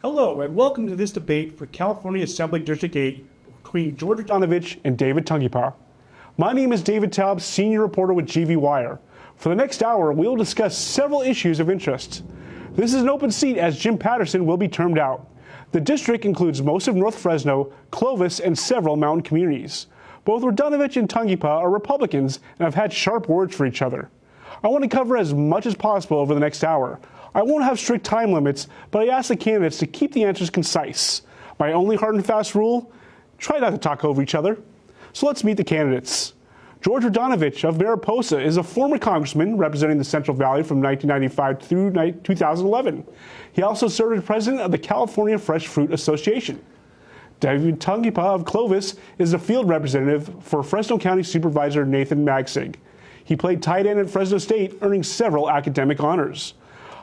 Hello, and welcome to this debate for California Assembly District 8 between George Radanovich and David Tangipa. My name is David Taub, senior reporter with GV Wire. For the next hour, we will discuss several issues of interest. This is an open seat as Jim Patterson will be termed out. The district includes most of North Fresno, Clovis, and several mountain communities. Both Radanovich and Tangipa are Republicans and have had sharp words for each other. I want to cover as much as possible over the next hour. I won't have strict time limits, but I ask the candidates to keep the answers concise. My only hard and fast rule, try not to talk over each other. So let's meet the candidates. George Radanovich of Mariposa is a former congressman representing the Central Valley from 1995 through 2011. He also served as president of the California Fresh Fruit Association. David Tangipa of Clovis is a field representative for Fresno County Supervisor Nathan Magsig. He played tight end at Fresno State, earning several academic honors.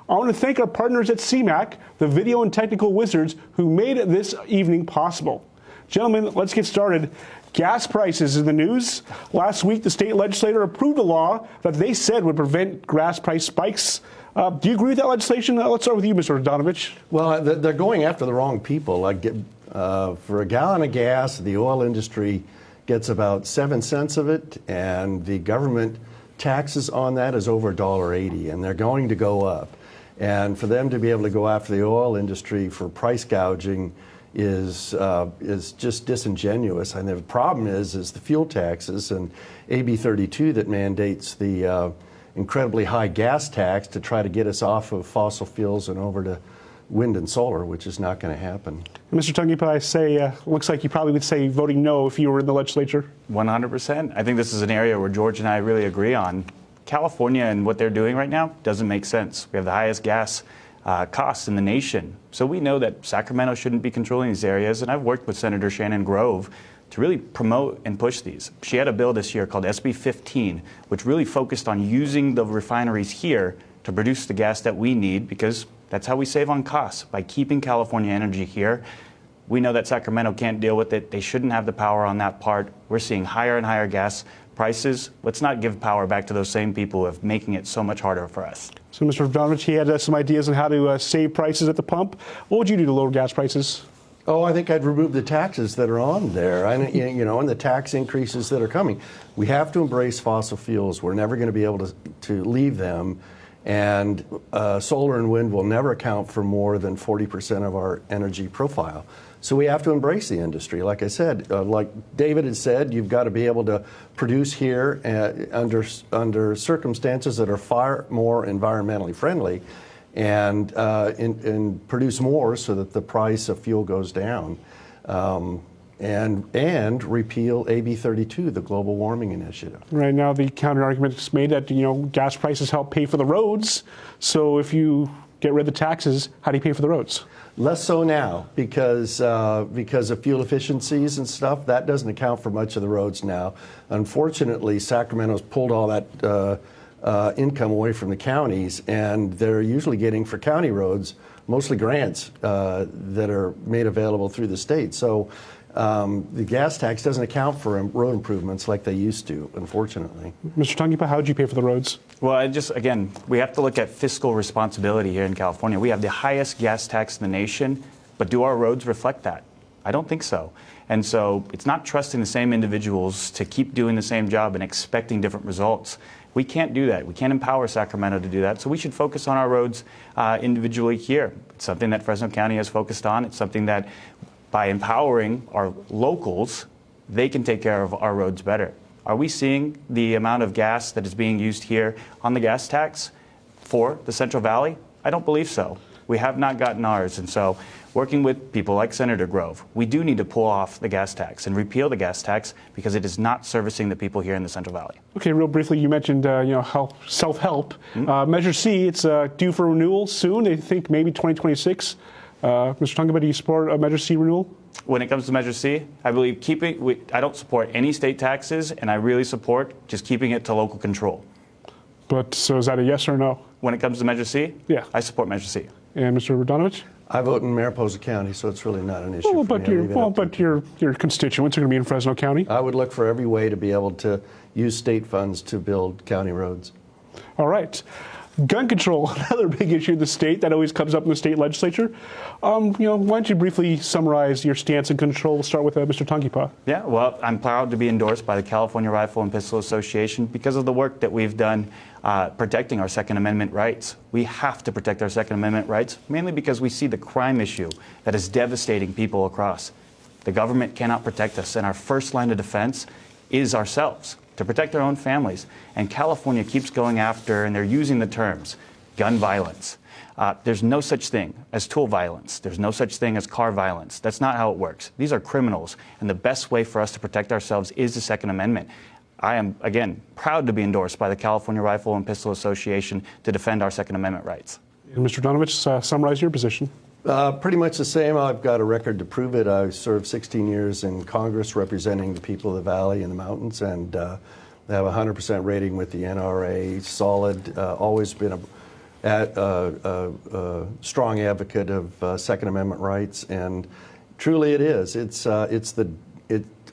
I want to thank our partners at CMAC, the video and technical wizards who made this evening possible. Gentlemen, let's get started. Gas prices in the news. Last week, the state legislature approved a law that they said would prevent gas price spikes. Do you agree with that legislation? Let's start with you, Mr. Radanovich. Well, they're going after the wrong people. For a gallon of gas, the oil industry gets about 7 cents of it, and the government taxes on that is over $1.80, and they're going to go up. And for them to be able to go after the oil industry for price gouging is just disingenuous. And the problem is the fuel taxes and AB 32 that mandates the incredibly high gas tax to try to get us off of fossil fuels and over to wind and solar, which is not going to happen. Mr. Tangipa, I say, looks like you probably would say voting no if you were in the legislature. 100%. I think this is an area where George and I really agree on. California and what they're doing right now doesn't make sense. We have the highest gas costs in the nation. So we know that Sacramento shouldn't be controlling these areas. And I've worked with Senator Shannon Grove to really promote and push these. She had a bill this year called SB 15, which really focused on using the refineries here to produce the gas that we need, because that's how we save on costs, by keeping California energy here. We know that Sacramento can't deal with it. They shouldn't have the power on that part. We're seeing higher and higher gas prices. Let's not give power back to those same people of making it so much harder for us. So Mr. Radanovich, he had some ideas on how to save prices at the pump. What would you do to lower gas prices? Oh, I think I'd remove the taxes that are on there, and the tax increases that are coming. We have to embrace fossil fuels. We're never going to be able to leave them, and solar and wind will never account for more than 40% of our energy profile. So we have to embrace the industry. Like I said, like David had said, you've got to be able to produce here under circumstances that are far more environmentally friendly, and produce more so that the price of fuel goes down, and repeal AB 32, the global warming initiative. Right now, the counter argument is made that gas prices help pay for the roads. So if you get rid of the taxes, how do you pay for the roads? Less so now because of fuel efficiencies and stuff. That doesn't account for much of the roads now. Unfortunately, Sacramento's pulled all that income away from the counties, and they're usually getting for county roads mostly grants that are made available through the state. So the gas tax doesn't account for road improvements like they used to, unfortunately. Mr. Tangipa, how would you pay for the roads? Well, again, we have to look at fiscal responsibility here in California. We have the highest gas tax in the nation, but do our roads reflect that? I don't think so. And so it's not trusting the same individuals to keep doing the same job and expecting different results. We can't do that. We can't empower Sacramento to do that. So we should focus on our roads individually here. It's something that Fresno County has focused on. It's something that by empowering our locals, they can take care of our roads better. Are we seeing the amount of gas that is being used here on the gas tax for the Central Valley? I don't believe so. We have not gotten ours. And so working with people like Senator Grove, we do need to pull off the gas tax and repeal the gas tax because it is not servicing the people here in the Central Valley. Okay, real briefly, you mentioned self-help. Measure C, it's due for renewal soon. They think maybe 2026. Mr. Tangipa, do you support Measure C renewal? When it comes to Measure C, I believe I don't support any state taxes, and I really support just keeping it to local control. But so is that a yes or no? When it comes to Measure C, Yeah. I support Measure C. And Mr. Radanovich? I vote in Mariposa County, so it's really not an issue for me. But your constituents are going to be in Fresno County. I would look for every way to be able to use state funds to build county roads. All right. Gun control, another big issue in the state that always comes up in the state legislature. Why don't you briefly summarize your stance on control? We'll start with Mr. Tangipa. Yeah, well, I'm proud to be endorsed by the California Rifle and Pistol Association because of the work that we've done protecting our Second Amendment rights. We have to protect our Second Amendment rights, mainly because we see the crime issue that is devastating people across. The government cannot protect us, and our first line of defense is ourselves, to protect our own families. And California keeps going after, and they're using the terms, gun violence. There's no such thing as tool violence. There's no such thing as car violence. That's not how it works. These are criminals, and the best way for us to protect ourselves is the Second Amendment. I am, again, proud to be endorsed by the California Rifle and Pistol Association to defend our Second Amendment rights. And Mr. Radanovich, summarize your position. Pretty much the same. I've got a record to prove it. I served 16 years in Congress representing the people of the Valley and the mountains, and they have a 100% rating with the NRA, solid, always been a strong advocate of Second Amendment rights, and truly it is.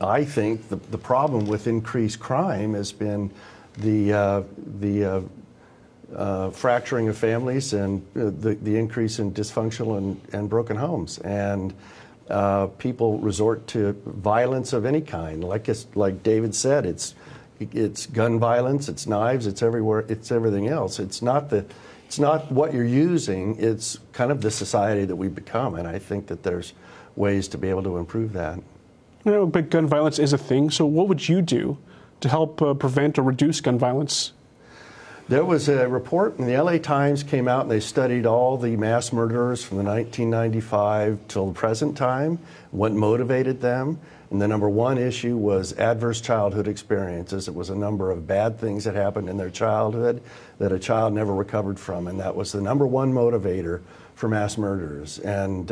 I think the problem with increased crime has been the fracturing of families and the increase in dysfunctional and broken homes, and people resort to violence of any kind. Like David said, it's gun violence, it's knives, it's everywhere, it's everything else. It's not what you're using. It's kind of the society that we've become, and I think that there's ways to be able to improve that. But gun violence is a thing. So what would you do to help prevent or reduce gun violence? There was a report in the LA Times came out, and they studied all the mass murderers from the 1995 till the present time, what motivated them. And the number one issue was adverse childhood experiences. It was a number of bad things that happened in their childhood that a child never recovered from. And that was the number one motivator for mass murderers. And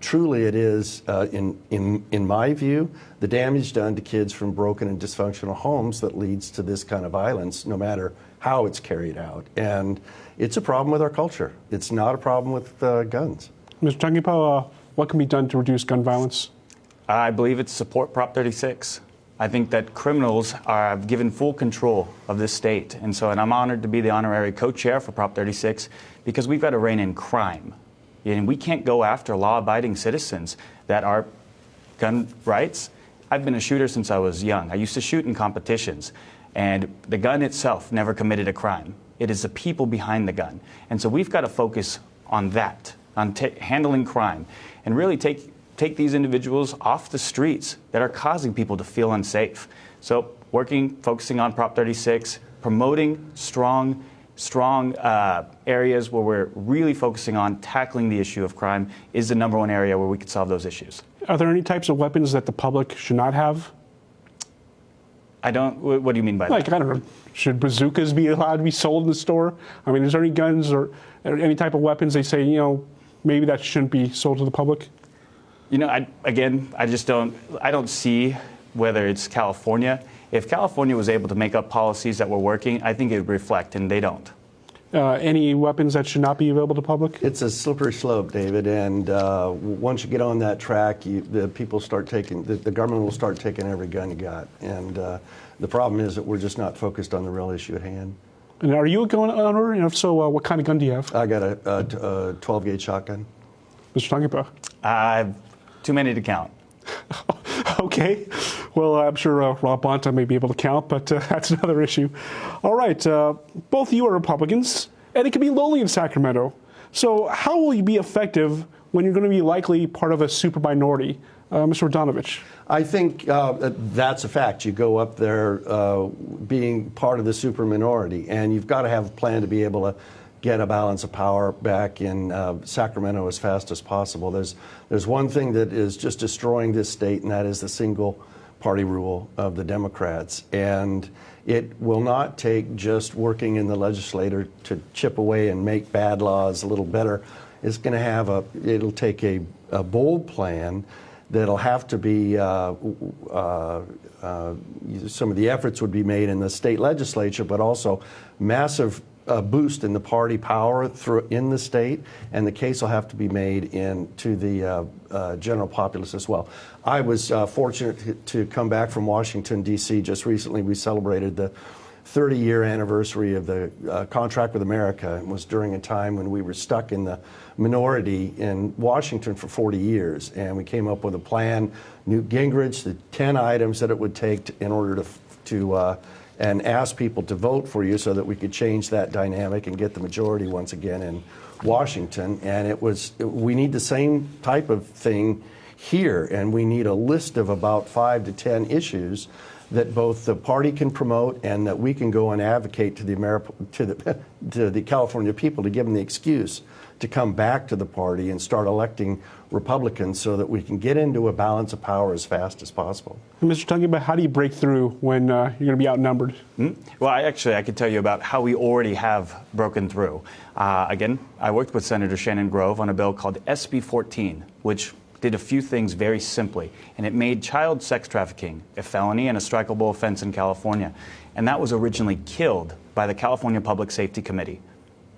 truly it is, in my view, the damage done to kids from broken and dysfunctional homes that leads to this kind of violence, no matter how it's carried out. And it's a problem with our culture. It's not a problem with guns. Mr. Tangipa, what can be done to reduce gun violence? I believe it's support Prop 36. I think that criminals are given full control of this state. And I'm honored to be the honorary co-chair for Prop 36 because we've got to rein in crime. And we can't go after law-abiding citizens that are gun rights. I've been a shooter since I was young. I used to shoot in competitions, and the gun itself never committed a crime. It is the people behind the gun. And so we've got to focus on that, on handling crime, and really take these individuals off the streets that are causing people to feel unsafe. So focusing on Prop 36, promoting strong areas where we're really focusing on tackling the issue of crime is the number one area where we could solve those issues. Are there any types of weapons that the public should not have? What do you mean by that? I don't know, should bazookas be allowed to be sold in the store? I mean, is there any guns or any type of weapons they say, maybe that shouldn't be sold to the public? I don't see whether it's California. If California was able to make up policies that were working, I think it would reflect, and they don't. Any weapons that should not be available to the public? It's a slippery slope, David, and once you get on that track, the government will start taking every gun you got. And the problem is that we're just not focused on the real issue at hand. And are you a gun owner? And if so, what kind of gun do you have? I got a 12-gauge shotgun. Mr. Tangipa? I've too many to count. Okay. Well, I'm sure Rob Bonta may be able to count, but that's another issue. All right. Both of you are Republicans, and it can be lonely in Sacramento. So how will you be effective when you're going to be likely part of a super minority? Mr. Radanovich. I think that's a fact. You go up there being part of the super minority, and you've got to have a plan to be able to get a balance of power back in Sacramento as fast as possible. There's one thing that is just destroying this state, and that is the single party rule of the Democrats. And it will not take just working in the legislature to chip away and make bad laws a little better. is going to have it'll take a bold plan that'll have to be, some of the efforts would be made in the state legislature, but also massive boost in the party power in the state, and the case will have to be made to the general populace as well. I was fortunate to come back from Washington, D.C. just recently. We celebrated the 30-year anniversary of the Contract with America. It was during a time when we were stuck in the minority in Washington for 40 years, and we came up with a plan, Newt Gingrich, the 10 items that it would take in order to and ask people to vote for you so that we could change that dynamic and get the majority once again in Washington. And we need the same type of thing here, and we need a list of about 5 to 10 issues that both the party can promote and that we can go and advocate to the California people to give them the excuse to come back to the party and start electing Republicans so that we can get into a balance of power as fast as possible. Mr. Tangipa, how do you break through when you're going to be outnumbered? Well, I could tell you about how we already have broken through. Again, I worked with Senator Shannon Grove on a bill called SB 14, which did a few things very simply, and it made child sex trafficking a felony and a strikeable offense in California. And that was originally killed by the California Public Safety Committee.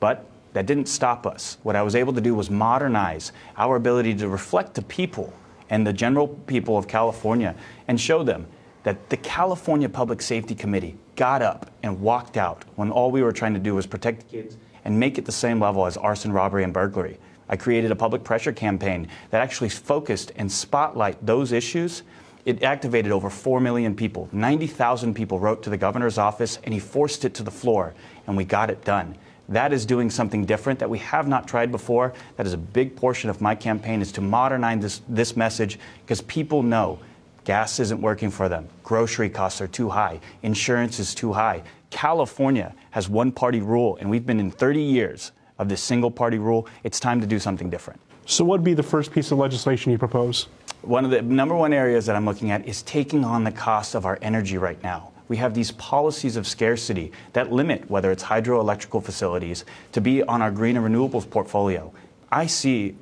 But that didn't stop us. What I was able to do was modernize our ability to reflect the people and the general people of California and show them that the California Public Safety Committee got up and walked out when all we were trying to do was protect the kids and make it the same level as arson, robbery, and burglary. I created a public pressure campaign that actually focused and spotlighted those issues. It activated over 4 million people. 90,000 people wrote to the governor's office, and he forced it to the floor, and we got it done. That is doing something different that we have not tried before. That is a big portion of my campaign, is to modernize this message, because people know gas isn't working for them. Grocery costs are too high. Insurance is too high. California has one-party rule, and we've been in 30 years of this single-party rule. It's time to do something different. So what would be the first piece of legislation you propose? One of the number one areas that I'm looking at is taking on the cost of our energy right now. We have these policies of scarcity that limit whether it's hydroelectrical facilities to be on our green and renewables portfolio. I see,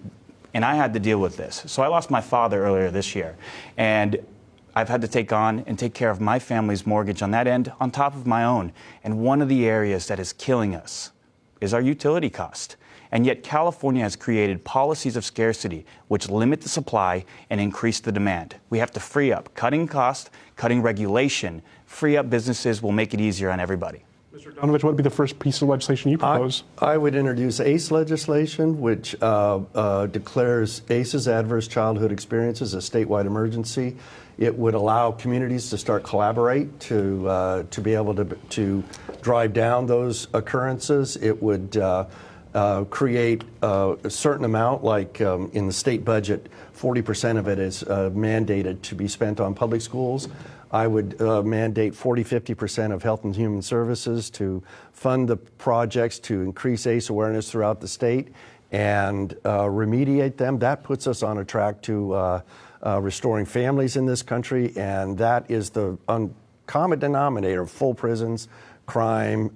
and I had to deal with this. So I lost my father earlier this year, and I've had to take on and take care of my family's mortgage on that end on top of my own. And one of the areas that is killing us is our utility cost. And yet California has created policies of scarcity which limit the supply and increase the demand. We have to free up. Cutting cost, cutting regulation, free up businesses will make it easier on everybody. Mr. Radanovich, what would be the first piece of legislation you propose? I would introduce ACE legislation, which declares ACEs, adverse childhood experiences, a statewide emergency. It would allow communities to start collaborate to be able to drive down those occurrences. It would create a certain amount, like in the state budget, 40% of it is mandated to be spent on public schools. I would mandate 40–50% of Health and Human Services to fund the projects to increase ACE awareness throughout the state and remediate them. That puts us on a track to restoring families in this country, and that is the common denominator of full prisons, crime,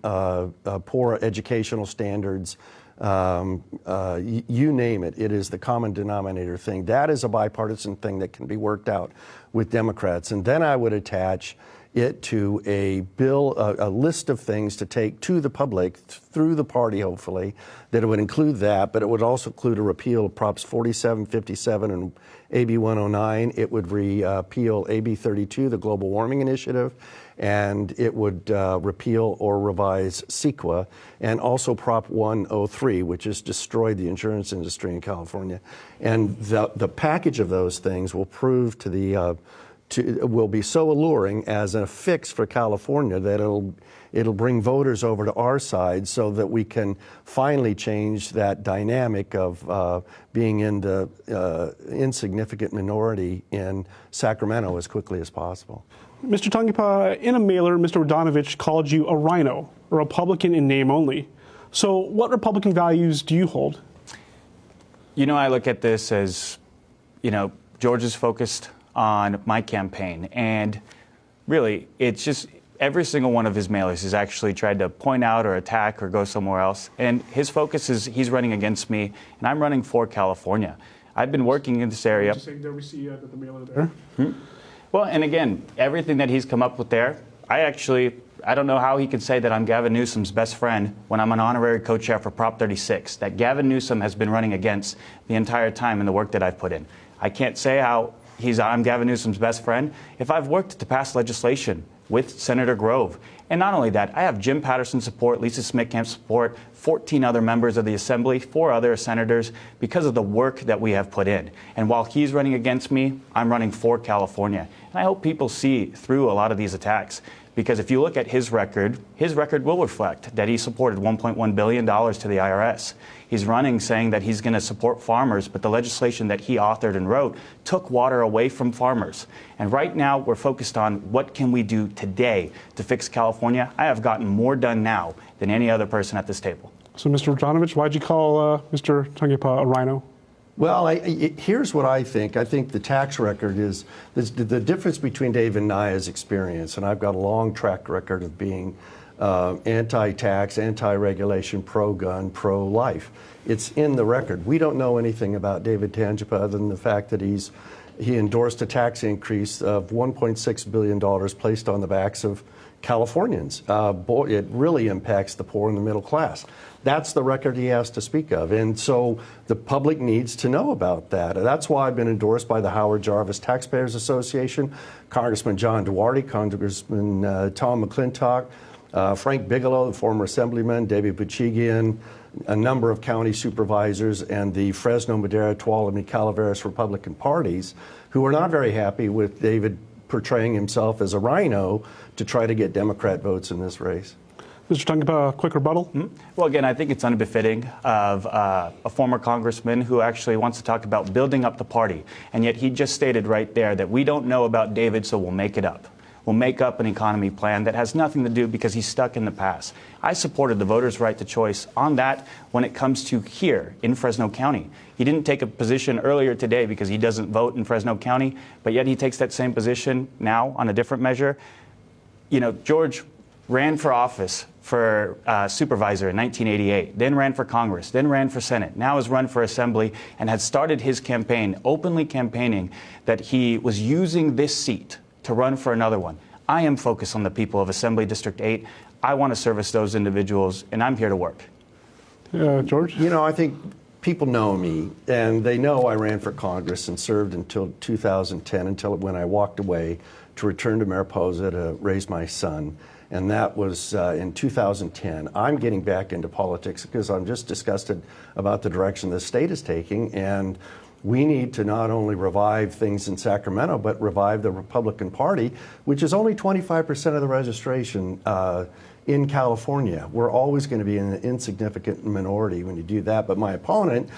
poor educational standards, you name it. It is the common denominator thing. That is a bipartisan thing that can be worked out with Democrats. And then I would attach it to a bill, a list of things to take to the public through the party, hopefully, that it would include that, but it would also include a repeal of Props 47, 57, and AB 109. It would repeal AB 32, the Global Warming Initiative, and it would repeal or revise CEQA, and also Prop 103, which has destroyed the insurance industry in California. And the package of those things will prove will be so alluring as a fix for California that it'll bring voters over to our side so that we can finally change that dynamic of being in the insignificant minority in Sacramento as quickly as possible. Mr. Tangipa, in a mailer, Mr. Radanovich called you a rhino, a Republican in name only. So what Republican values do you hold? You know, I look at this as, George is focused on my campaign, and really, it's just every single one of his mailers has actually tried to point out or attack or go somewhere else. And his focus is he's running against me, and I'm running for California. I've been working in this area. There we see the mailer there. Well, and again, everything that he's come up with there, I don't know how he could say that I'm Gavin Newsom's best friend when I'm an honorary co-chair for Prop 36, that Gavin Newsom has been running against the entire time in the work that I've put in. I can't say how I'm Gavin Newsom's best friend if I've worked to pass legislation with Senator Grove. And not only that, I have Jim Patterson's support, Lisa Smitkamp's support, 14 other members of the Assembly, 4 other senators, because of the work that we have put in. And while he's running against me, I'm running for California. And I hope people see through a lot of these attacks. Because if you look at his record will reflect that he supported $1.1 billion to the IRS. He's running saying that he's going to support farmers, but the legislation that he authored and wrote took water away from farmers. And right now, we're focused on what can we do today to fix California. I have gotten more done now than any other person at this table. So, Mr. Radanovich, why'd you call Mr. Tangipa a rhino? Well, here's what I think. I think the tax record is the difference between Dave and Naya's experience, and I've got a long track record of being anti-tax, anti-regulation, pro-gun, pro-life. It's in the record. We don't know anything about David Tangipa other than the fact that he endorsed a tax increase of $1.6 billion placed on the backs of Californians. It really impacts the poor and the middle class. That's the record he has to speak of. And so the public needs to know about that. That's why I've been endorsed by the Howard Jarvis Taxpayers Association, Congressman John Duarte, Congressman Tom McClintock, Frank Bigelow, the former assemblyman, David Buchigian, a number of county supervisors, and the Fresno, Madera, Tuolumne, Calaveras Republican parties, who are not very happy with David portraying himself as a rhino to try to get Democrat votes in this race. Mr. Tangipa, a quick rebuttal? Well, again, I think it's unbefitting of a former congressman who actually wants to talk about building up the party. And yet he just stated right there that we don't know about David, so we'll make it up. We'll make up an economy plan that has nothing to do because he's stuck in the past. I supported the voters' right to choice on that when it comes to here in Fresno County. He didn't take a position earlier today because he doesn't vote in Fresno County, but yet he takes that same position now on a different measure. You know, George ran for office for supervisor in 1988, then ran for Congress, then ran for Senate, now has run for Assembly, and had started his campaign, openly campaigning that he was using this seat to run for another one. I am focused on the people of Assembly District 8. I want to service those individuals, and I'm here to work. George? You know, I think people know me, and they know I ran for Congress and served until 2010, until when I walked away to return to Mariposa to raise my son. And that was in 2010. I'm getting back into politics because I'm just disgusted about the direction the state is taking. And we need to not only revive things in Sacramento, but revive the Republican Party, which is only 25% of the registration in California. We're always going to be in an insignificant minority when you do that. But my opponent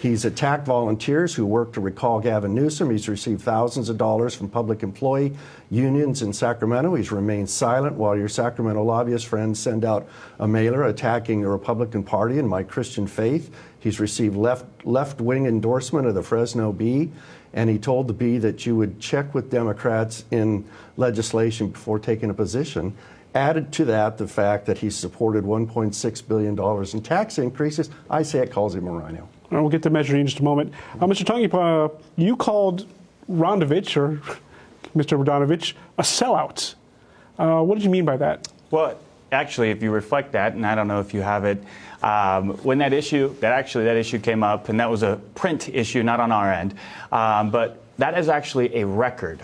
he's attacked volunteers who work to recall Gavin Newsom. He's received thousands of dollars from public employee unions in Sacramento. He's remained silent while your Sacramento lobbyist friends send out a mailer attacking the Republican Party and my Christian faith. He's received left-wing endorsement of the Fresno Bee, and he told the Bee that you would check with Democrats in legislation before taking a position. Added to that the fact that he supported $1.6 billion in tax increases. I say it calls him a rhino. We'll get to measuring in just a moment. Mr. Tangipa, you called Radanovich, or Mr. Radanovich, a sellout. What did you mean by that? Well, actually, if you reflect that, and I don't know if you have it, when that issue came up, and that was a print issue, not on our end, but that is actually a record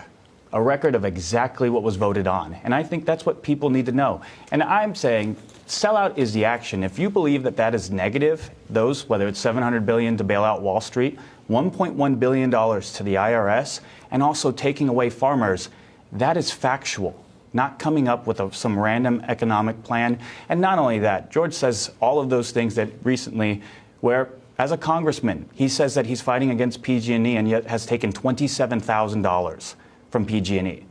of exactly what was voted on. And I think that's what people need to know. And I'm saying sellout is the action. If you believe that that is negative, whether it's $700 billion to bail out Wall Street, $1.1 billion to the IRS, and also taking away farmers, that is factual, not coming up with some random economic plan. And not only that, George says all of those things that recently, where as a congressman, he says that he's fighting against PG&E and yet has taken $27,000 from PG&E.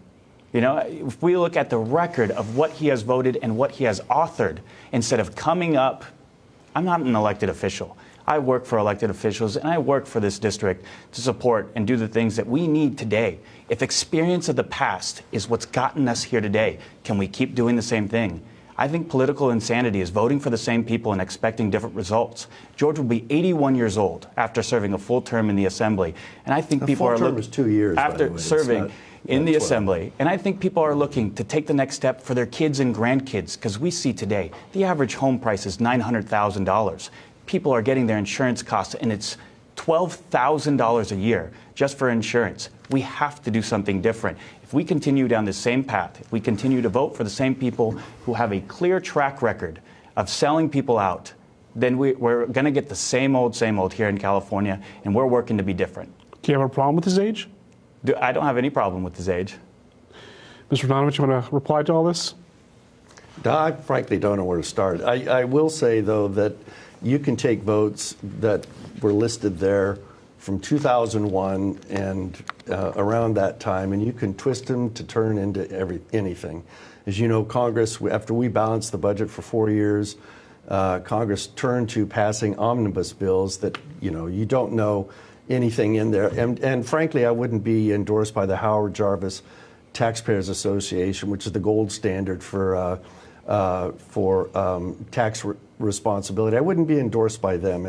You know, if we look at the record of what he has voted and what he has authored, instead of coming up, I'm not an elected official. I work for elected officials, and I work for this district to support and do the things that we need today. If experience of the past is what's gotten us here today, can we keep doing the same thing? I think political insanity is voting for the same people and expecting different results. George will be 81 years old after serving a full term in the Assembly, and I think people are looking 2 years after serving in the Assembly, and I think people are looking to take the next step for their kids and grandkids, because we see today the average home price is $900,000. People are getting their insurance costs, and it's $12,000 a year just for insurance. We have to do something different. If we continue down the same path, if we continue to vote for the same people who have a clear track record of selling people out, then we're going to get the same old here in California, and we're working to be different. Do you have a problem with his age? I don't have any problem with his age. Mr. Radanovich, you want to reply to all this? I frankly don't know where to start. I will say, though, that you can take votes that were listed there from 2001 and around that time, and you can twist them to turn into anything. As you know, Congress, after we balanced the budget for 4 years, Congress turned to passing omnibus bills that, you don't know anything in there. And frankly, I wouldn't be endorsed by the Howard Jarvis Taxpayers Association, which is the gold standard for tax responsibility. I wouldn't be endorsed by them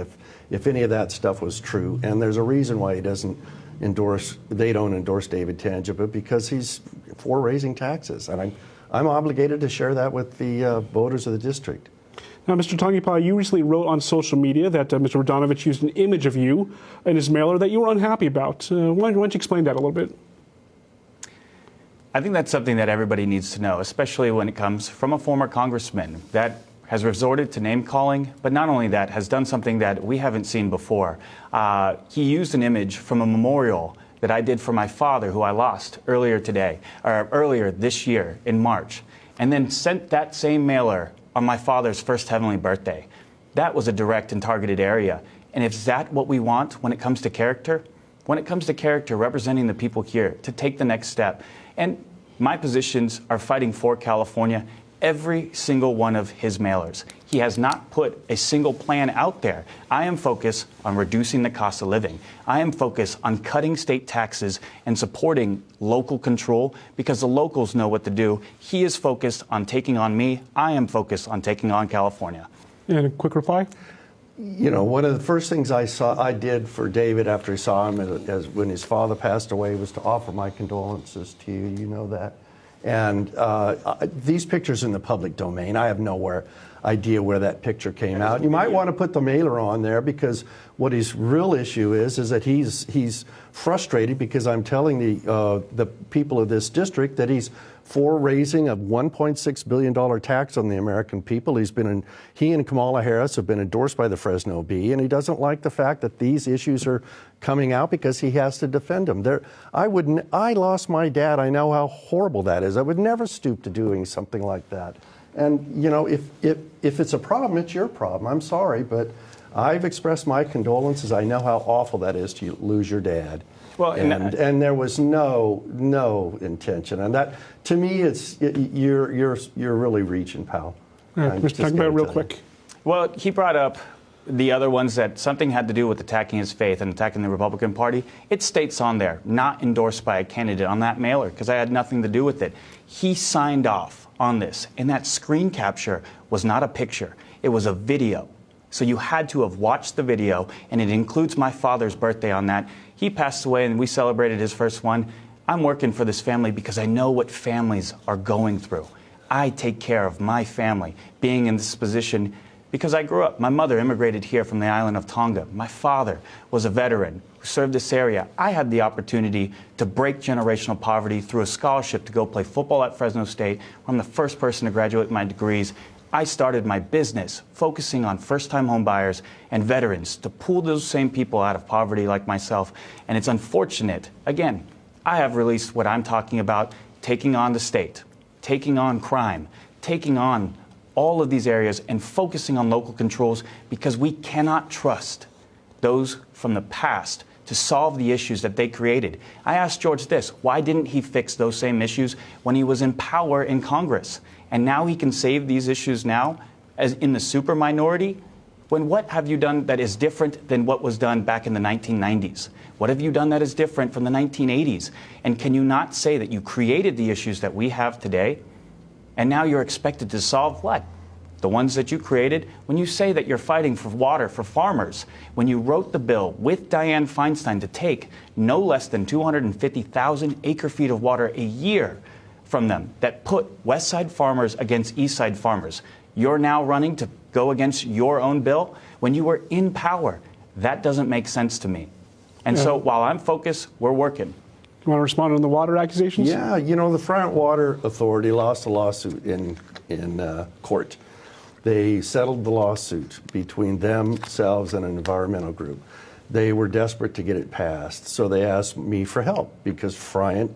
if any of that stuff was true. And there's a reason why they don't endorse David Tangipa, because he's for raising taxes. And I'm obligated to share that with the voters of the district. Now, Mr. Tangipa, you recently wrote on social media that Mr. Radanovich used an image of you in his mailer that you were unhappy about. Why don't you explain that a little bit? I think that's something that everybody needs to know, especially when it comes from a former congressman that has resorted to name calling, but not only that, has done something that we haven't seen before. He used an image from a memorial that I did for my father, who I lost earlier this year in March, and then sent that same mailer on my father's first heavenly birthday. That was a direct and targeted area. And if that's what we want when it comes to character, representing the people here to take the next step. And my positions are fighting for California, every single one of his mailers. He has not put a single plan out there. I am focused on reducing the cost of living. I am focused on cutting state taxes and supporting local control, because the locals know what to do. He is focused on taking on me. I am focused on taking on California. And a quick reply? One of the first things I did for David after he saw him when his father passed away was to offer my condolences to you. You know that. And these pictures in the public domain, I have no idea where that picture came out. You might want to put the mailer on there, because what his real issue is that he's frustrated because I'm telling the people of this district that he's for raising a $1.6 billion tax on the American people. He and Kamala Harris have been endorsed by the Fresno Bee, and he doesn't like the fact that these issues are coming out because he has to defend them. I lost my dad. I know how horrible that is. I would never stoop to doing something like that. And if it's a problem, it's your problem. I'm sorry, but I've expressed my condolences. I know how awful that is to lose your dad. Well, and there was no intention, and that to me, you're really reaching, pal. Let's talk about it real quick. Well, he brought up the other ones that something had to do with attacking his faith and attacking the Republican Party. It states on there, not endorsed by a candidate on that mailer, because I had nothing to do with it. He signed off on this, and that screen capture was not a picture. It was a video. So you had to have watched the video, and it includes my father's birthday on that. He passed away, and we celebrated his first one. I'm working for this family because I know what families are going through. I take care of my family, being in this position because I grew up. My mother immigrated here from the island of Tonga. My father was a veteran who served this area. I had the opportunity to break generational poverty through a scholarship to go play football at Fresno State. I'm the first person to graduate my degrees. I started my business focusing on first-time home buyers and veterans to pull those same people out of poverty like myself. And it's unfortunate. Again, I have released what I'm talking about, taking on the state, taking on crime, taking on all of these areas and focusing on local controls, because we cannot trust those from the past to solve the issues that they created. I asked George this: why didn't he fix those same issues when he was in power in Congress? And now he can save these issues now as in the super minority? What have you done that is different than what was done back in the 1990s? What have you done that is different from the 1980s? And can you not say that you created the issues that we have today, and now you're expected to solve what? The ones that you created. When you say that you're fighting for water for farmers, when you wrote the bill with Dianne Feinstein to take no less than 250,000 acre-feet of water a year from them, that put West Side farmers against East Side farmers, you're now running to go against your own bill when you were in power. That doesn't make sense to me. And so while I'm focused, we're working. You want to respond on the water accusations? Yeah, you know, the Front Water Authority lost a lawsuit in court. They settled the lawsuit between themselves and an environmental group. They were desperate to get it passed, so they asked me for help because Friant,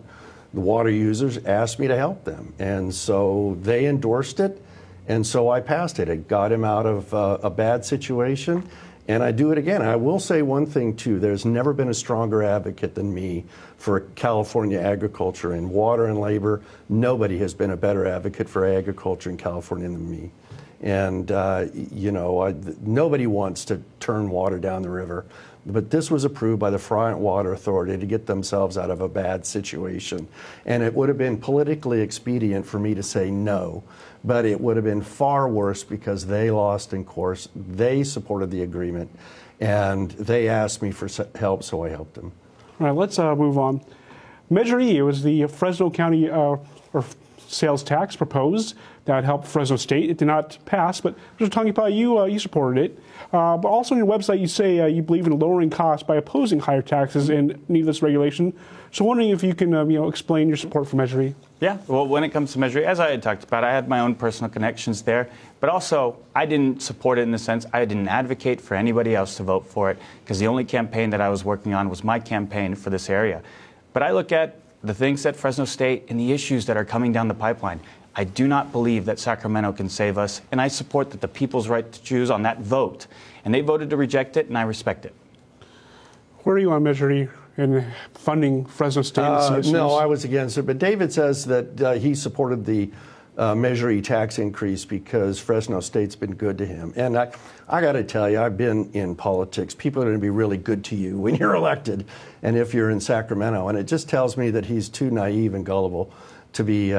the water users, asked me to help them. And so they endorsed it, and so I passed it. It got him out of a bad situation, and I do it again. I will say one thing, too. There's never been a stronger advocate than me for California agriculture and water and labor. Nobody has been a better advocate for agriculture in California than me. And, you know, nobody wants to turn water down the river. But this was approved by the Friant Water Authority to get themselves out of a bad situation. And it would have been politically expedient for me to say no. But it would have been far worse because they lost in court. They supported the agreement. And they asked me for help, so I helped them. All right, let's move on. Measure E was the Fresno County or sales tax proposed that helped Fresno State. It did not pass, but Mr. Tangipa, you supported it. But also on your website, you say you believe in lowering costs by opposing higher taxes and needless regulation. So wondering if you can explain your support for Measure E. Yeah, well, when it comes to Measure E, as I had talked about, I had my own personal connections there. But also, I didn't support it in the sense I didn't advocate for anybody else to vote for it because the only campaign that I was working on was my campaign for this area. But I look at the things at Fresno State and the issues that are coming down the pipeline. I do not believe that Sacramento can save us, and I support that the people's right to choose on that vote. And they voted to reject it, and I respect it. Where are you on Measure E in funding Fresno State? No, I was against it. But David says that he supported the Measure E tax increase because Fresno State's been good to him. And I got to tell you, I've been in politics. People are going to be really good to you when you're elected and if you're in Sacramento. And it just tells me that he's too naive and gullible to be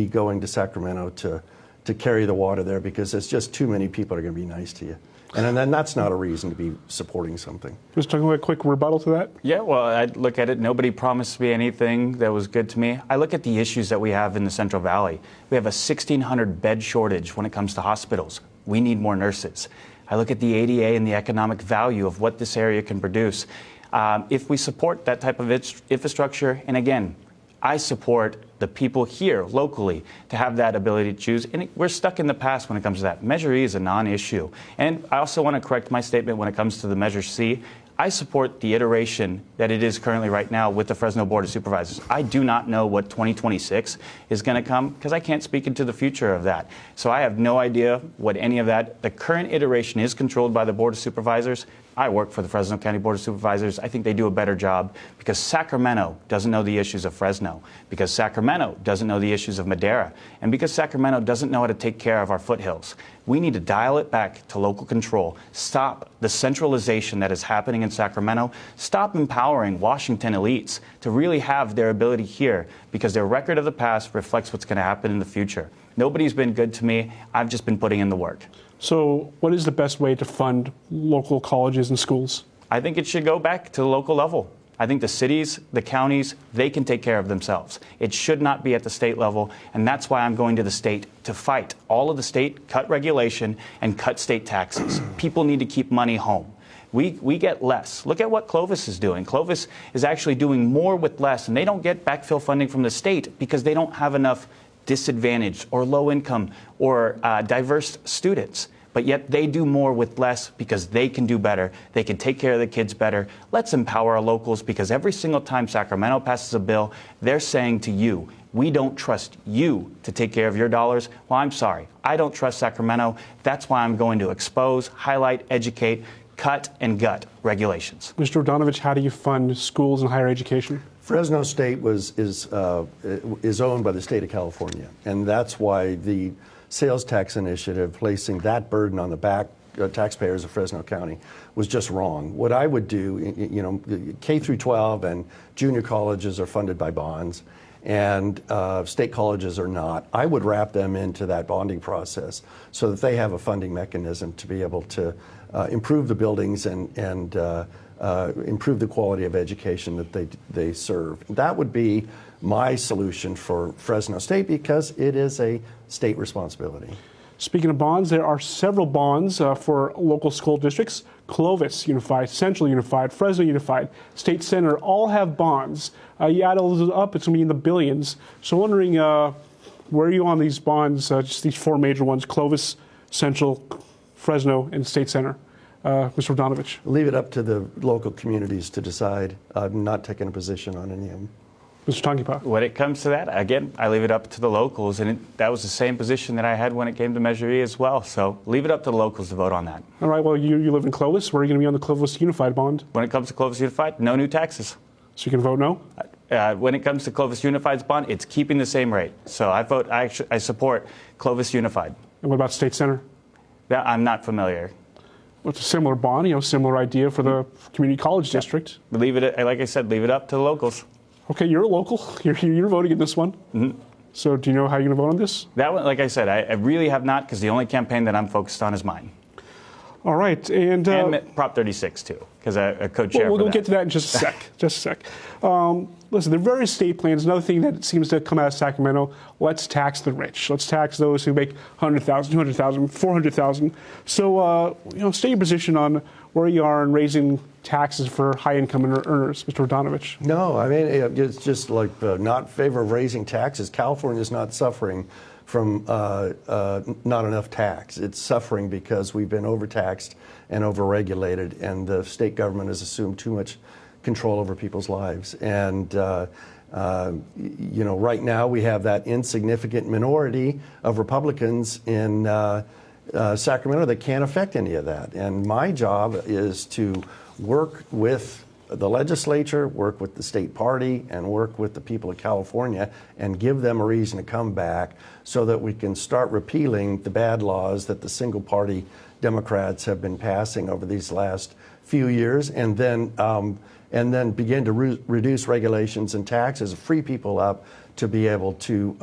going to Sacramento to carry the water there because there's just too many people that are going to be nice to you. And then that's not a reason to be supporting something. Just talking about a quick rebuttal to that? Yeah, well, I look at it. Nobody promised me anything that was good to me. I look at the issues that we have in the Central Valley. We have a 1,600 bed shortage when it comes to hospitals. We need more nurses. I look at the ADA and the economic value of what this area can produce. If we support that type of infrastructure, and again, I support the people here locally to have that ability to choose. And we're stuck in the past when it comes to that. Measure E is a non-issue. And I also want to correct my statement when it comes to the Measure C. I support the iteration that it is currently right now with the Fresno Board of Supervisors. I do not know what 2026 is going to come because I can't speak into the future of that. So I have no idea what any of that. The current iteration is controlled by the Board of Supervisors. I work for the Fresno County Board of Supervisors. I think they do a better job because Sacramento doesn't know the issues of Fresno, because Sacramento doesn't know the issues of Madera, and because Sacramento doesn't know how to take care of our foothills. We need to dial it back to local control. Stop the centralization that is happening in Sacramento. Stop empowering Washington elites to really have their ability here because their record of the past reflects what's going to happen in the future. Nobody's been good to me. I've just been putting in the work. So what is the best way to fund local colleges and schools? I think it should go back to the local level. I think the cities, the counties, they can take care of themselves. It should not be at the state level, and that's why I'm going to the state to fight all of the state, cut regulation, and cut state taxes. People need to keep money home. We get less. Look at what Clovis is doing. Clovis is actually doing more with less, and they don't get backfill funding from the state because they don't have enough disadvantaged or low income or diverse students. But yet they do more with less because they can do better. They can take care of the kids better. Let's empower our locals because every single time Sacramento passes a bill, they're saying to you, we don't trust you to take care of your dollars. Well, I'm sorry. I don't trust Sacramento. That's why I'm going to expose, highlight, educate, cut, and gut regulations. Mr. Radanovich, how do you fund schools and higher education? Fresno State is owned by the state of California, and that's why the sales tax initiative, placing that burden on the back taxpayers of Fresno County was just wrong. What I would do, you know, K through 12 and junior colleges are funded by bonds, and state colleges are not. I would wrap them into that bonding process so that they have a funding mechanism to be able to improve the buildings and improve the quality of education that they serve. That would be my solution for Fresno State because it is a state responsibility. Speaking of bonds, there are several bonds for local school districts. Clovis Unified, Central Unified, Fresno Unified, State Center all have bonds. You add all those up, it's going to be in the billions. So wondering, where are you on these bonds, just these four major ones, Clovis, Central, Fresno, and State Center? Mr. Radanovich. Leave it up to the local communities to decide. I'm not taking a position on any of them. Mr. Tangipa. When it comes to that, again, I leave it up to the locals, and that was the same position that I had when it came to Measure E as well. So leave it up to the locals to vote on that. All right, well, you live in Clovis. Where are you going to be on the Clovis Unified bond? When it comes to Clovis Unified, no new taxes. So you can vote no? When it comes to Clovis Unified's bond, it's keeping the same rate. So I support Clovis Unified. And what about State Center? That I'm not familiar. Well, it's a similar bond, you know, similar idea for the community college district. Leave it, like I said, leave it up to the locals. Okay, you're a local. You're voting in this one. Mm-hmm. So do you know how you're going to vote on this? That one, like I said, I really have not, because the only campaign that I'm focused on is mine. All right, and Prop 36 too, because I co-chair. We'll get to that in just a sec. Just a sec. Listen, there are various state plans. Another thing that seems to come out of Sacramento: let's tax the rich. Let's tax those who make $100,000, $200,000, $400,000. So, you know, state your position on where you are in raising taxes for high-income earners, Mr. Radanovich. No, I mean, it's just like not in favor of raising taxes. California is not suffering from not enough tax. It's suffering because we've been overtaxed and overregulated, and the state government has assumed too much control over people's lives. And you know, right now we have that insignificant minority of Republicans in Sacramento that can't affect any of that. And my job is to work with the legislature, work with the state party, and work with the people of California and give them a reason to come back so that we can start repealing the bad laws that the single party Democrats have been passing over these last few years, and then begin to reduce regulations and taxes, free people up to be able to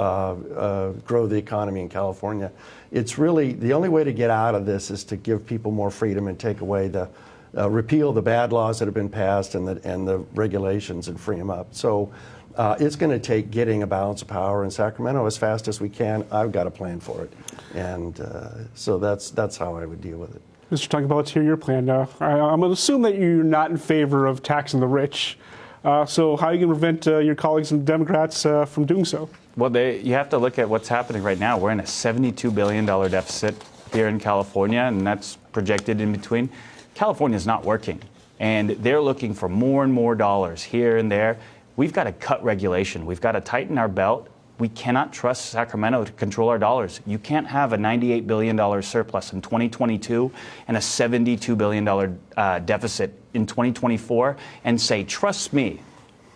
grow the economy in California. It's really the only way to get out of this is to give people more freedom and take away the repeal the bad laws that have been passed and the regulations and free them up. So it's going to take getting a balance of power in Sacramento as fast as we can. I've got a plan for it, and so that's how I would deal with it. Mr. Tangipa, let's hear your plan. I'm going to assume that you're not in favor of taxing the rich. So how are you going to prevent your colleagues and Democrats from doing so? Well, you have to look at what's happening right now. We're in a $72 billion deficit here in California, and that's projected in between. California is not working, and they're looking for more and more dollars here and there. We've got to cut regulation. We've got to tighten our belt. We cannot trust Sacramento to control our dollars. You can't have a $98 billion surplus in 2022 and a $72 billion deficit in 2024 and say, trust me,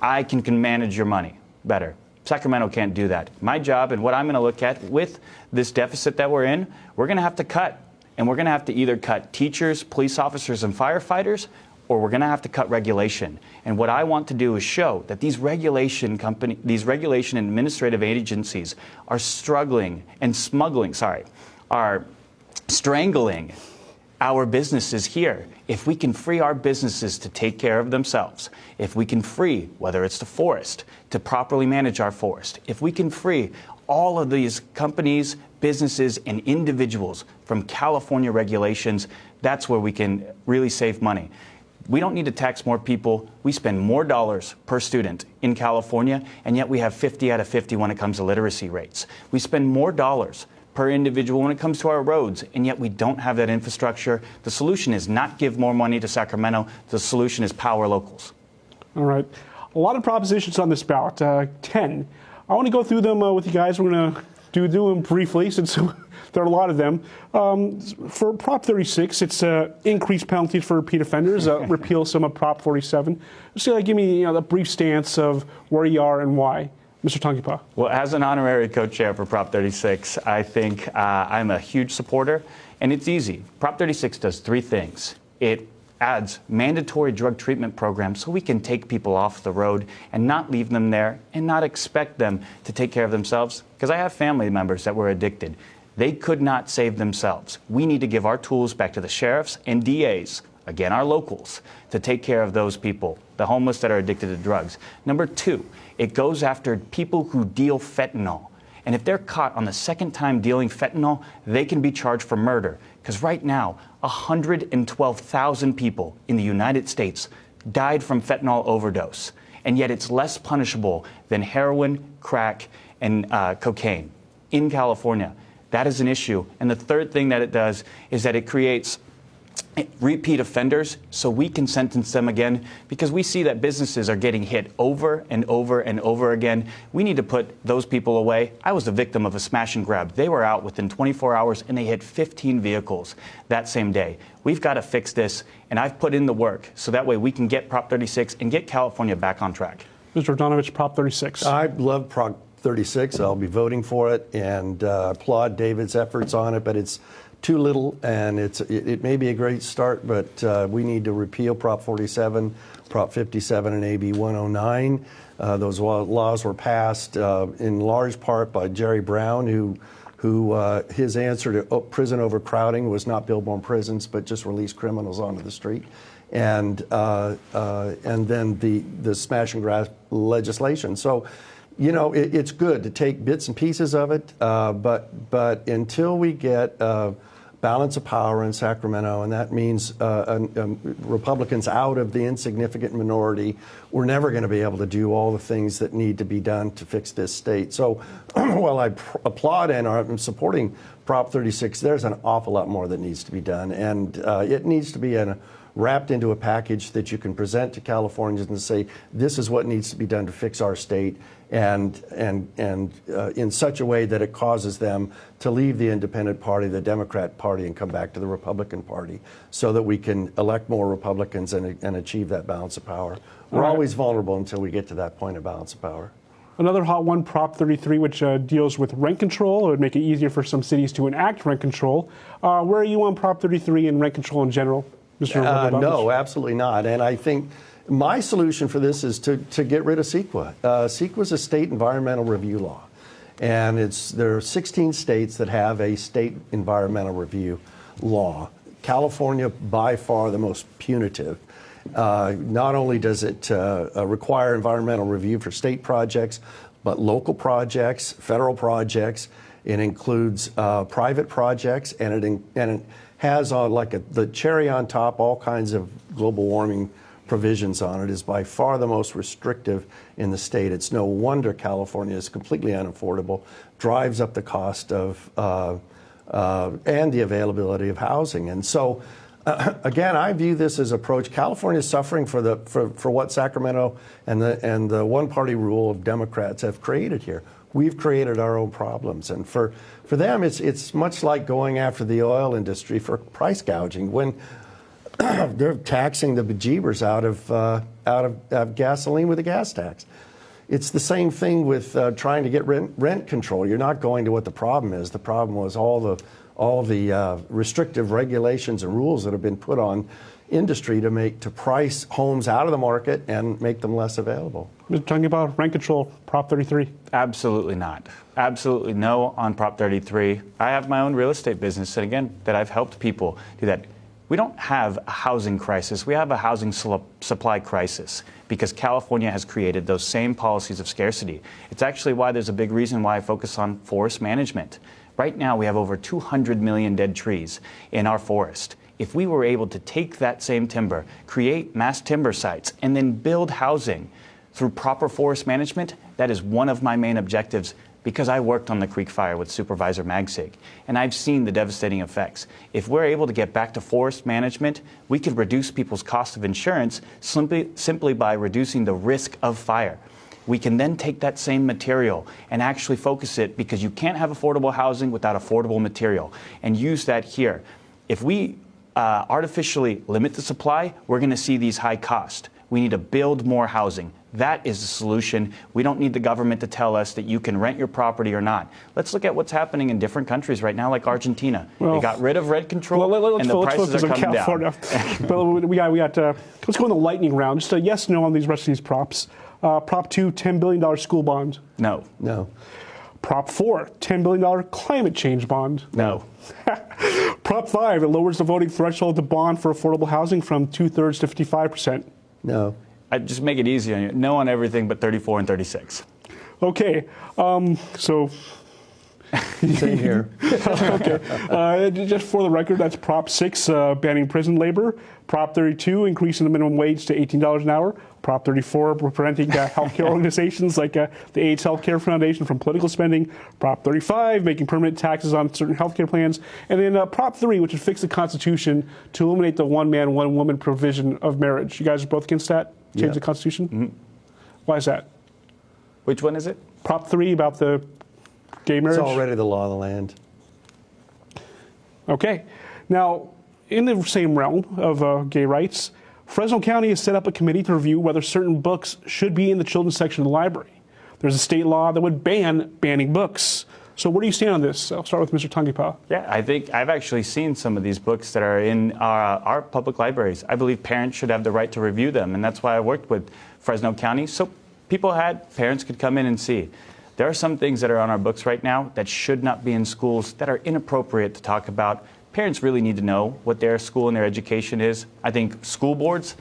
I can manage your money better. Sacramento can't do that. My job and what I'm going to look at with this deficit that we're in, we're going to have to cut. And we're going to have to either cut teachers, police officers, and firefighters, or we're going to have to cut regulation. And what I want to do is show that these regulation and administrative agencies are struggling and are strangling our businesses here. If we can free our businesses to take care of themselves, if we can free, whether it's the forest, to properly manage our forest, if we can free all of these companies, businesses, and individuals from California regulations, that's where we can really save money. We don't need to tax more people. We spend more dollars per student in California, and yet we have 50 out of 50 when it comes to literacy rates. We spend more dollars per individual when it comes to our roads, and yet we don't have that infrastructure. The solution is not give more money to Sacramento. The solution is power locals. All right. A lot of propositions on this ballot, 10. I want to go through them with you guys. We're going to do them briefly since there are a lot of them. For Prop 36, it's increased penalties for repeat offenders, repeal some of Prop 47. Just give me the brief stance of where you are and why. Mr. Tangipa. Well, as an honorary co-chair for Prop 36, I think I'm a huge supporter, and it's easy. Prop 36 does three things. It adds mandatory drug treatment programs so we can take people off the road and not leave them there and not expect them to take care of themselves, because I have family members that were addicted. They could not save themselves. We need to give our tools back to the sheriffs and DAs, again, our locals, to take care of those people, the homeless that are addicted to drugs. Number two, it goes after people who deal fentanyl. And if they're caught on the second time dealing fentanyl, they can be charged for murder. Because right now, 112,000 people in the United States died from fentanyl overdose. And yet it's less punishable than heroin, crack, and cocaine in California. That is an issue. And the third thing that it does is that it creates repeat offenders so we can sentence them again, because we see that businesses are getting hit over and over and over again. We need to put those people away. I was the victim of a smash and grab. They were out within 24 hours and they hit 15 vehicles that same day. We've got to fix this, and I've put in the work so that way we can get Prop 36 and get California back on track. Mr. Radanovich, Prop 36. I love Prop 36. I'll be voting for it and applaud David's efforts on it, but it's too little, and it may be a great start, but we need to repeal Prop 47, Prop 57, and AB 109. Those laws were passed in large part by Jerry Brown, who his answer to prison overcrowding was not build more prisons, but just release criminals onto the street. And then the smash and grab legislation. So, you know, it's good to take bits and pieces of it, but until we get balance of power in Sacramento, and that means Republicans out of the insignificant minority, we're never going to be able to do all the things that need to be done to fix this state. So while I applaud and I'm supporting Prop 36, there's an awful lot more that needs to be done, and it needs to be wrapped into a package that you can present to Californians and say, this is what needs to be done to fix our state, and in such a way that it causes them to leave the Independent Party, the Democrat Party, and come back to the Republican Party, so that we can elect more Republicans and achieve that balance of power. We're always vulnerable until we get to that point of balance of power. Another hot one, Prop 33, which deals with rent control. It would make it easier for some cities to enact rent control. Where are you on Prop 33 and rent control in general, Mr. Radanovich? No, absolutely not. And I think my solution for this is to get rid of CEQA. CEQA is a state environmental review law. And there are 16 states that have a state environmental review law. California, by far the most punitive. Not only does it require environmental review for state projects, but local projects, federal projects. It includes private projects, and it has the cherry on top all kinds of global warming provisions on it. Is by far the most restrictive in the state. It's no wonder California is completely unaffordable, drives up the cost of and the availability of housing. And so, again, I view this as approach. California is suffering for what Sacramento and the one-party rule of Democrats have created here. We've created our own problems, and for them, it's much like going after the oil industry for price gouging when they're taxing the bejeebers out of gasoline with a gas tax. It's the same thing with trying to get rent control. You're not going to what the problem is. The problem was all the restrictive regulations and rules that have been put on industry to price homes out of the market and make them less available. Mr. Tangipa, rent control, Prop 33. Absolutely not. Absolutely no on Prop 33. I have my own real estate business, and again, that I've helped people do that. We don't have a housing crisis. We have a housing supply crisis because California has created those same policies of scarcity. It's actually why there's a big reason why I focus on forest management. Right now, we have over 200 million dead trees in our forest. If we were able to take that same timber, create mass timber sites, and then build housing through proper forest management, that is one of my main objectives, because I worked on the Creek Fire with Supervisor Magsig, and I've seen the devastating effects. If we're able to get back to forest management, we could reduce people's cost of insurance simply by reducing the risk of fire. We can then take that same material and actually focus it, because you can't have affordable housing without affordable material, and use that here. If we artificially limit the supply, we're going to see these high costs. We need to build more housing. That is the solution. We don't need the government to tell us that you can rent your property or not. Let's look at what's happening in different countries right now, like Argentina. They got rid of rent control, and the prices are coming down. But we got let's go in the lightning round. Just a yes, no on these rest of these props. Prop 2, $10 billion school bond. No. No. Prop 4, $10 billion climate change bond. No. Prop 5, it lowers the voting threshold to bond for affordable housing from 2/3 to 55%. No. I'd just make it easy on you. No on everything but 34 and 36. Okay, so... Same here. Okay, just for the record, that's Prop 6, banning prison labor. Prop 32, increasing the minimum wage to $18 an hour. Prop 34, preventing healthcare organizations like the AIDS Healthcare Foundation from political spending. Prop 35, making permanent taxes on certain healthcare plans. And then Prop 3, which would fix the Constitution to eliminate the one man, one woman provision of marriage. You guys are both against that? Change the Constitution? Mm-hmm. Why is that? Which one is it? Prop 3 about the gay marriage? It's already the law of the land. Okay. Now, in the same realm of gay rights, Fresno County has set up a committee to review whether certain books should be in the children's section of the library. There's a state law that would ban banning books. So where do you stand on this? I'll start with Mr. Tangipa. Yeah, I think I've actually seen some of these books that are in our public libraries. I believe parents should have the right to review them, and that's why I worked with Fresno County. So parents could come in and see. There are some things that are on our books right now that should not be in schools that are inappropriate to talk about. Parents really need to know what their school and their education is. I think school boards,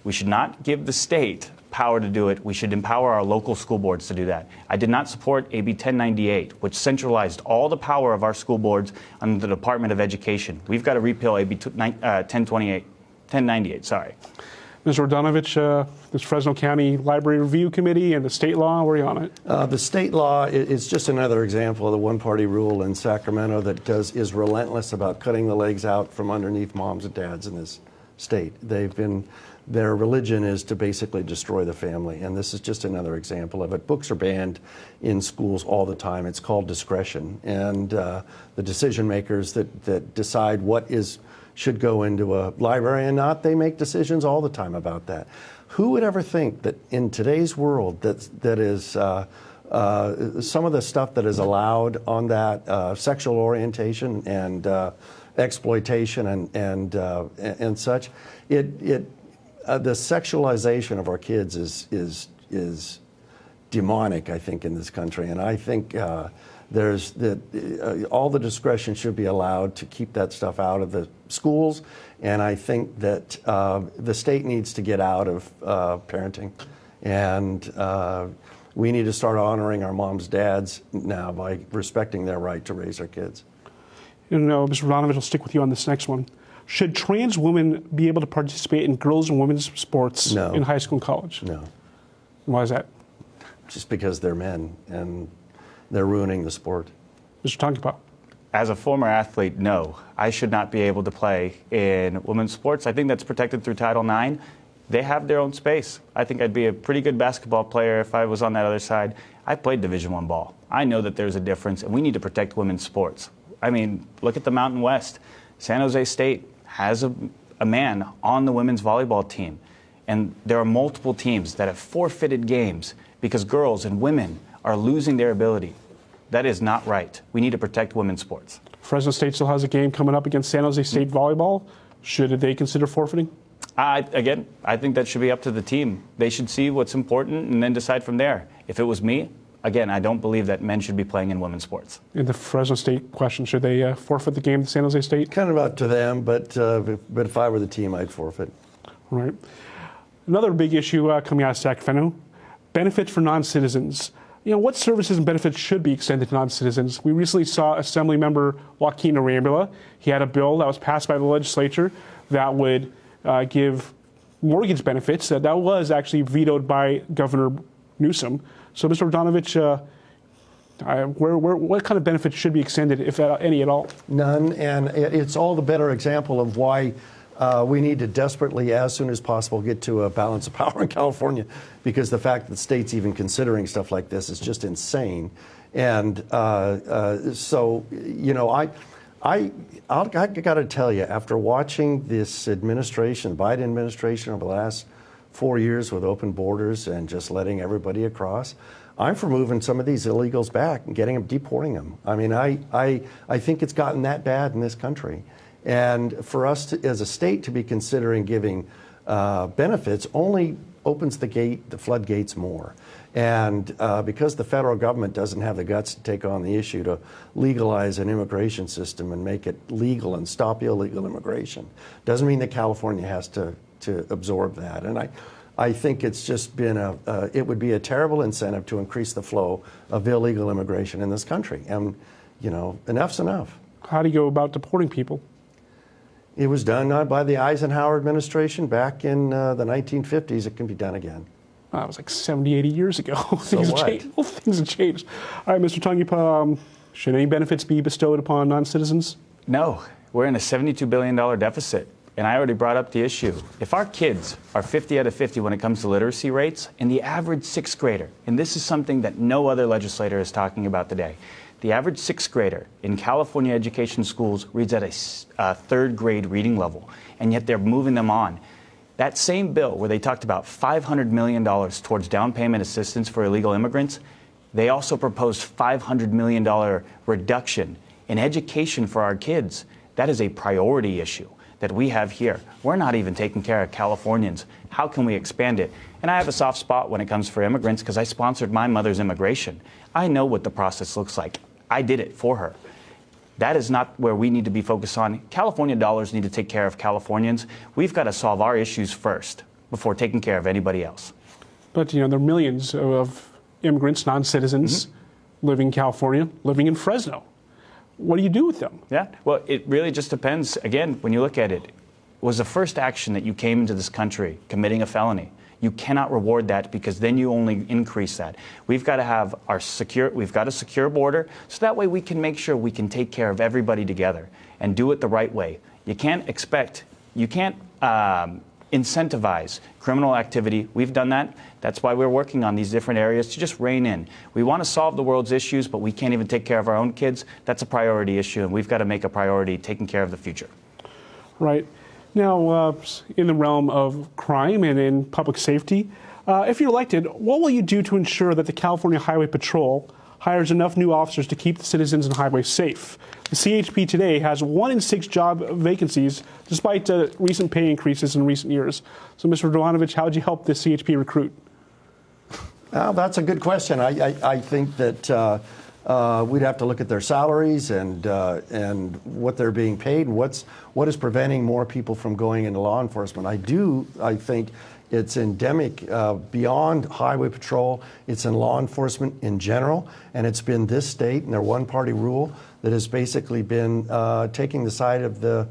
we should not give the state power to do it. We should empower our local school boards to do that. I did not support AB 1098, which centralized all the power of our school boards under the Department of Education. We've got to repeal AB 1098, sorry. Mr. Radanovich, this Fresno County Library Review Committee and the state law, where are you on it? The state law is just another example of the one-party rule in Sacramento that is relentless about cutting the legs out from underneath moms and dads in this state. Their religion is to basically destroy the family, and this is just another example of it. Books are banned in schools all the time. It's called discretion, and the decision makers that decide what should go into a library and not, they make decisions all the time about that. Who would ever think that in today's world that is some of the stuff that is allowed on that sexual orientation and exploitation and such, the sexualization of our kids is demonic, I think, in this country, and I think all the discretion should be allowed to keep that stuff out of the schools, and I think that the state needs to get out of parenting, and we need to start honoring our moms, dads now by respecting their right to raise our kids. Mr. Radanovich, I'll stick with you on this next one. Should trans women be able to participate in girls' and women's sports in high school and college? No. Why is that? Just because they're men and they're ruining the sport. Mr. Tangipa. As a former athlete, no. I should not be able to play in women's sports. I think that's protected through Title IX. They have their own space. I think I'd be a pretty good basketball player if I was on that other side. I played Division I ball. I know that there's a difference, and we need to protect women's sports. I mean, look at the Mountain West. San Jose State has a man on the women's volleyball team. And there are multiple teams that have forfeited games because girls and women are losing their ability. That is not right. We need to protect women's sports. Fresno State still has a game coming up against San Jose State volleyball. Should they consider forfeiting? Again, I think that should be up to the team. They should see what's important and then decide from there. If it was me, again, I don't believe that men should be playing in women's sports. In the Fresno State question, should they forfeit the game to San Jose State? Kind of up to them, but if I were the team, I'd forfeit. All right. Another big issue coming out of Sacramento, benefits for non-citizens. What services and benefits should be extended to non-citizens? We recently saw Assemblymember Joaquin Arambula. He had a bill that was passed by the legislature that would give mortgage benefits. That was actually vetoed by Governor Newsom. So, Mr. Radanovich, what kind of benefits should be extended, if any at all? None, and it's all the better example of why we need to desperately, as soon as possible, get to a balance of power in California, because the fact that the state's even considering stuff like this is just insane. And so, I got to tell you, after watching this administration, Biden administration, over the last 4 years with open borders and just letting everybody across. I'm for moving some of these illegals back and getting them, deporting them. I mean, I think it's gotten that bad in this country. And for us to, as a state to be considering giving benefits only opens the floodgates more. And because the federal government doesn't have the guts to take on the issue to legalize an immigration system and make it legal and stop illegal immigration, doesn't mean that California has to absorb that. And I think it's just been it would be a terrible incentive to increase the flow of illegal immigration in this country. And, you know, enough's enough. How do you go about deporting people? It was done by the Eisenhower administration back in the 1950s. It can be done again. It was like 70, 80 years ago. So what? Well, things have changed. All right, Mr. Tangipa, should any benefits be bestowed upon non-citizens? No, we're in a $72 billion deficit. And I already brought up the issue. If our kids are 50 out of 50 when it comes to literacy rates, and the average sixth grader, and this is something that no other legislator is talking about today, the average sixth grader in California education schools reads at a third grade reading level, and yet they're moving them on. That same bill where they talked about $500 million towards down payment assistance for illegal immigrants, they also proposed $500 million reduction in education for our kids. That is a priority issue that we have here. We're not even taking care of Californians. How can we expand it? And I have a soft spot when it comes for immigrants because I sponsored my mother's immigration. I know what the process looks like. I did it for her. That is not where we need to be focused on. California dollars need to take care of Californians. We've got to solve our issues first before taking care of anybody else. But, you know, there are millions of immigrants, non-citizens, living in California, living in Fresno. What do you do with them? Yeah, well, it really just depends. Again, when you look at it, was the first action that you came into this country committing a felony. You cannot reward that because then you only increase that. We've got to have we've got a secure border so that way we can make sure we can take care of everybody together and do it the right way. You can't incentivize criminal activity. We've done that. That's why we're working on these different areas to just rein in. We want to solve the world's issues, but we can't even take care of our own kids. That's a priority issue, and we've got to make a priority taking care of the future. Right. Now, in the realm of crime and in public safety, if you're elected, what will you do to ensure that the California Highway Patrol hires enough new officers to keep the citizens and highways safe? The CHP today has 1 in 6 job vacancies, despite recent pay increases in recent years. So, Mr. Radanovich, how would you help the CHP recruit? That's a good question. I think that we'd have to look at their salaries and what they're being paid and what is preventing more people from going into law enforcement. I think it's endemic beyond Highway Patrol. It's in law enforcement in general, and it's been this state and their one-party rule that has basically been taking the side of the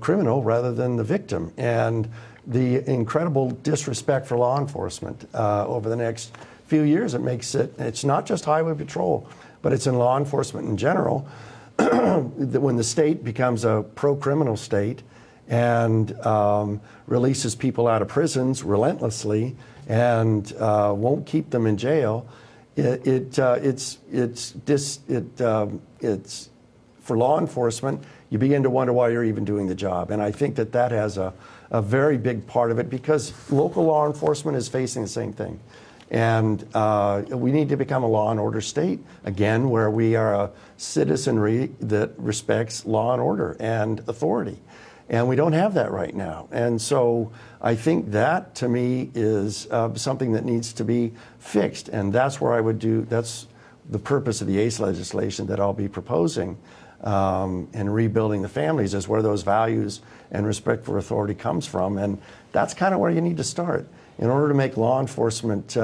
criminal rather than the victim. And the incredible disrespect for law enforcement over the next few years, it's not just Highway Patrol, but it's in law enforcement in general. When the state becomes a pro-criminal state and releases people out of prisons relentlessly and won't keep them in jail, it's for law enforcement. You begin to wonder why you're even doing the job, and I think that has a very big part of it because local law enforcement is facing the same thing. And we need to become a law and order state, again, where we are a citizenry that respects law and order and authority. And we don't have that right now. And so I think that, to me, is something that needs to be fixed. And that's where that's the purpose of the ACE legislation that I'll be proposing. And rebuilding the families is where those values and respect for authority comes from. And that's kind of where you need to start in order to make law enforcement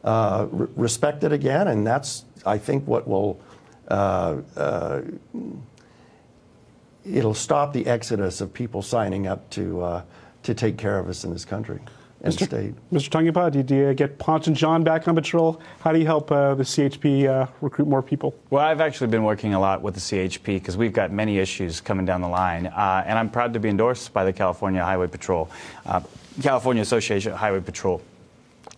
respected again. And that's, I think, what will it'll stop the exodus of people signing up to take care of us in this country and state. Mr. Tangipa, did you get Ponce and John back on patrol? How do you help the CHP recruit more people? Well, I've actually been working a lot with the CHP because we've got many issues coming down the line. And I'm proud to be endorsed by the California Highway Patrol, California Association of Highway Patrol,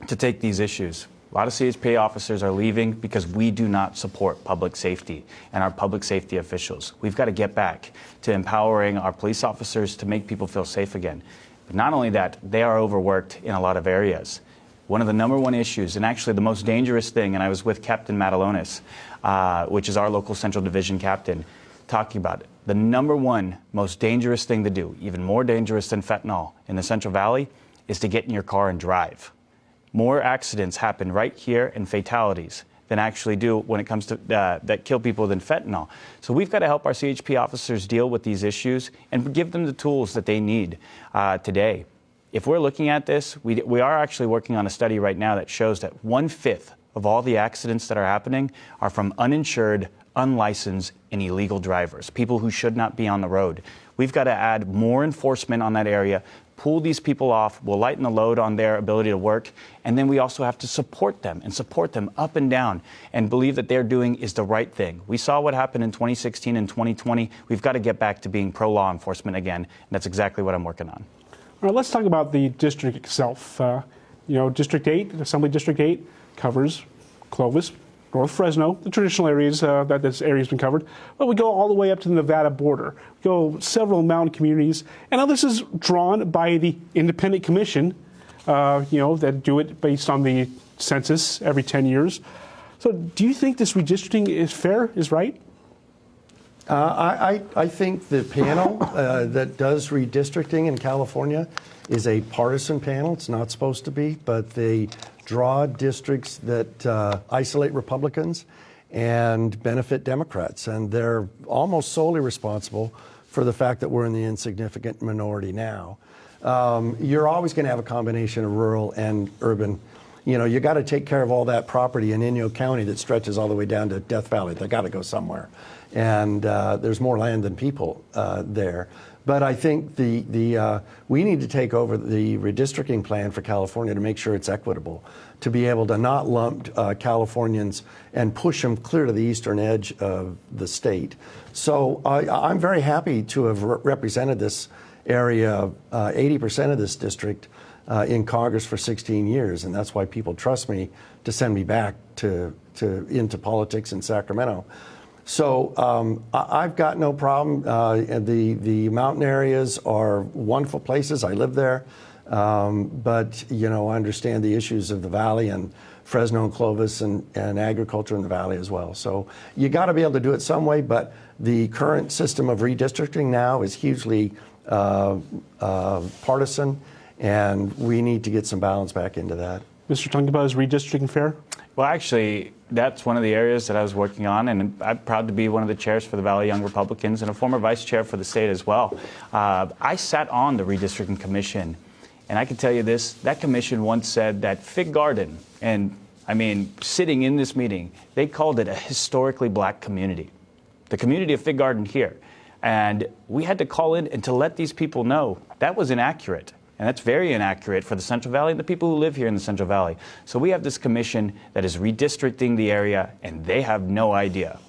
to take these issues. A lot of CHP officers are leaving because we do not support public safety and our public safety officials. We've got to get back to empowering our police officers to make people feel safe again. But not only that, they are overworked in a lot of areas. One of the number one issues, and actually the most dangerous thing, and I was with Captain Matalonis, which is our local Central Division captain, talking about it. The number one most dangerous thing to do, even more dangerous than fentanyl in the Central Valley, is to get in your car and drive. More accidents happen right here and fatalities than actually do when it comes to that kill people than fentanyl. So we've got to help our CHP officers deal with these issues and give them the tools that they need today. If we're looking at this, we are actually working on a study right now that shows that 1/5 of all the accidents that are happening are from uninsured, unlicensed, and illegal drivers, people who should not be on the road. We've got to add more enforcement on that area, pull these people off, we'll lighten the load on their ability to work, and then we also have to support them up and down and believe that they're doing is the right thing. We saw what happened in 2016 and 2020. We've got to get back to being pro-law enforcement again, and that's exactly what I'm working on. All right, let's talk about the district itself. District 8, Assembly District 8, covers Clovis, North Fresno, the traditional areas that this area's been covered. But we go all the way up to the Nevada border. We go several mountain communities. And now this is drawn by the independent commission, that do it based on the census every 10 years. So do you think this redistricting is fair, is right? I think the panel that does redistricting in California is a partisan panel. It's not supposed to be, but they draw districts that isolate Republicans and benefit Democrats. And they're almost solely responsible for the fact that we're in the insignificant minority now. You're always going to have a combination of rural and urban. You got to take care of all that property in Inyo County that stretches all the way down to Death Valley. They got to go somewhere. And there's more land than people there. But I think we need to take over the redistricting plan for California to make sure it's equitable, to be able to not lump Californians and push them clear to the eastern edge of the state. So I'm very happy to have represented this area, 80% of this district, in Congress for 16 years, and that's why people trust me to send me back into politics in Sacramento. So I've got no problem. The mountain areas are wonderful places. I live there, but I understand the issues of the valley and Fresno and Clovis and agriculture in the valley as well. So you got to be able to do it some way. But the current system of redistricting now is hugely partisan, and we need to get some balance back into that. Mr. Tangipa, is redistricting fair? Well, actually, that's one of the areas that I was working on, and I'm proud to be one of the chairs for the Valley Young Republicans and a former vice chair for the state as well. I sat on the Redistricting Commission, and I can tell you this, that commission once said that Fig Garden, and I mean, sitting in this meeting, they called it a historically black community, the community of Fig Garden here. And we had to call in and to let these people know that was inaccurate. And that's very inaccurate for the Central Valley and the people who live here in the Central Valley. So we have this commission that is redistricting the area, and they have no idea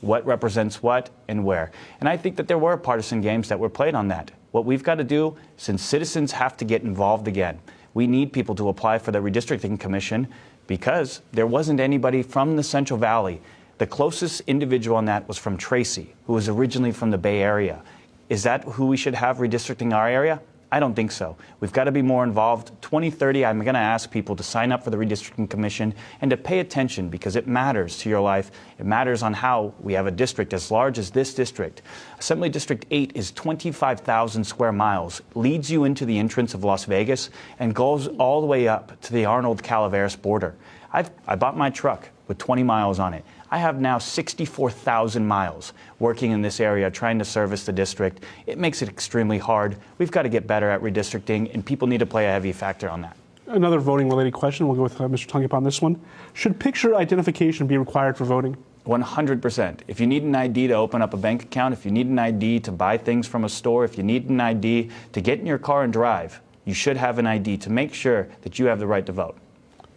what represents what and where. And I think that there were partisan games that were played on that. What we've got to do, since citizens have to get involved again, we need people to apply for the redistricting commission because there wasn't anybody from the Central Valley. The closest individual on that was from Tracy, who was originally from the Bay Area. Is that who we should have redistricting our area? I don't think so. We've got to be more involved. 2030, I'm going to ask people to sign up for the Redistricting Commission and to pay attention because it matters to your life. It matters on how we have a district as large as this district. Assembly District 8 is 25,000 square miles, leads you into the entrance of Las Vegas, and goes all the way up to the Arnold-Calaveras border. I bought my truck with 20 miles on it. I have now 64,000 miles working in this area trying to service the district. It makes it extremely hard. We've got to get better at redistricting, and people need to play a heavy factor on that. Another voting-related question. We'll go with Mr. Tangipa on this one. Should picture identification be required for voting? 100%. If you need an ID to open up a bank account, if you need an ID to buy things from a store, if you need an ID to get in your car and drive, you should have an ID to make sure that you have the right to vote.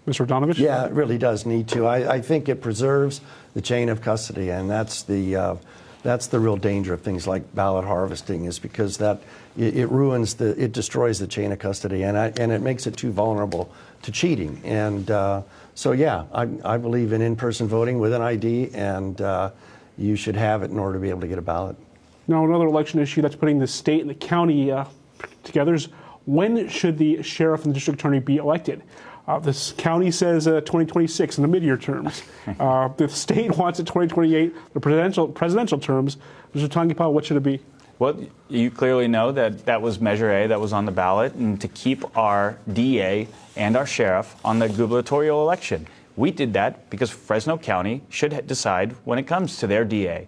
Mr. Radanovich? Yeah, it really does need to. I think it preserves the chain of custody, and that's the real danger of things like ballot harvesting, is because it destroys the chain of custody, and it makes it too vulnerable to cheating. And so, yeah, I believe in in-person voting with an ID, and you should have it in order to be able to get a ballot. Now, another election issue that's putting the state and the county together is When should the sheriff and the district attorney be elected? This county says 2026 in the mid-year terms. The state wants it 2028, the presidential terms. Mr. Tangipa, what should it be? Well, you clearly know that that was Measure A that was on the ballot, and to keep our DA and our sheriff on the gubernatorial election. We did that because Fresno County should decide when it comes to their DA.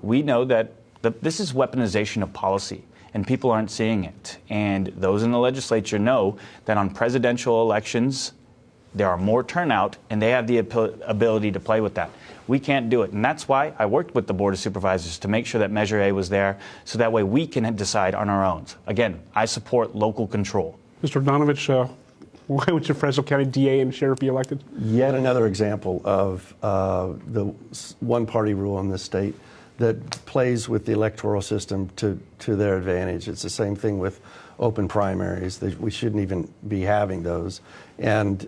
We know that this is weaponization of policy, and people aren't seeing it. And those in the legislature know that on presidential elections, there are more turnout, and they have the ability to play with that. We can't do it. And that's why I worked with the Board of Supervisors to make sure that Measure A was there, so that way we can decide on our own. Again, I support local control. Mr. Radanovich, why would your Fresno County DA and sheriff be elected? Yet another example of the one-party rule in this state that plays with the electoral system to their advantage. It's the same thing with open primaries. We shouldn't even be having those. And